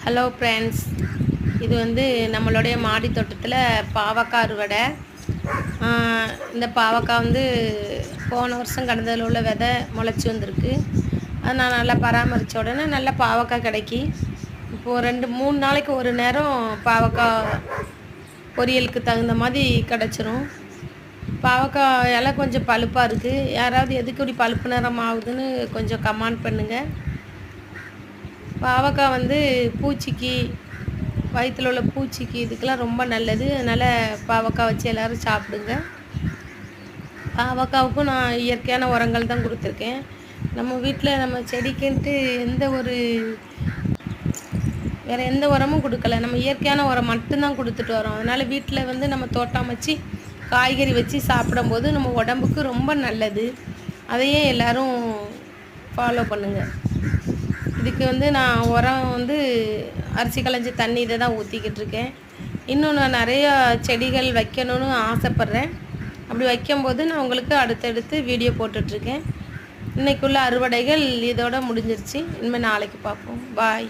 Hello friends, இது நம்மளுடைய மாடி தோட்டத்தில் பாவக்காய் அறுவடை. இந்த பாவக்காய் போன வருஷம் கடந்ததில் உள்ள விதை முளைச்சி வந்திருக்கு. அது நான் நல்லா பராமரித்த உடனே நல்ல பாவக்காய் கிடைக்கி. இப்போது 2-3 நாளைக்கு ஒரு நேரம் பாவக்காய் பொரியலுக்கு தகுந்த மாதிரி கிடச்சிரும். பாவக்காய் இலை கொஞ்சம் பழுப்பாக இருக்குது. யாராவது எதுக்கு இப்படி பழுப்பு நிறம் ஆகுதுன்னு கொஞ்சம் கமெண்ட் பண்ணுங்கள். பாவக்காய் பூச்சிக்கு, வயிற்றில் உள்ள பூச்சிக்கு இதுக்கெல்லாம் ரொம்ப நல்லது. அதனால் பாவக்காய் வச்சு எல்லோரும் சாப்பிடுங்க. பாவக்காவுக்கும் நான் இயற்கையான உரங்கள் தான் கொடுத்துருக்கேன். நம்ம வீட்டில் நம்ம செடிக்குன்ட்டு வேறு எந்த உரமும் கொடுக்கல. நம்ம இயற்கையான உரம் மட்டும்தான் கொடுத்துட்டு வரோம். அதனால் வீட்டில் நம்ம தோட்டம் வச்சு காய்கறி வச்சு சாப்பிடும்போது நம்ம உடம்புக்கு ரொம்ப நல்லது. அதையே எல்லோரும் ஃபாலோ பண்ணுங்கள். இதுக்கு நான் உரம் அரிசி களைஞ்ச தண்ணி இதை தான் ஊற்றிக்கிட்டு இருக்கேன். இன்னும் நான் நிறையா செடிகள் வைக்கணும்னு ஆசைப்பட்றேன். அப்படி வைக்கும்போது நான் உங்களுக்கு அடுத்தடுத்து வீடியோ போட்டுட்ருக்கேன். இன்றைக்குள்ள அறுவடைகள் இதோட முடிஞ்சிருச்சு. இனிமேல் நாளைக்கு பார்ப்போம். பாய்.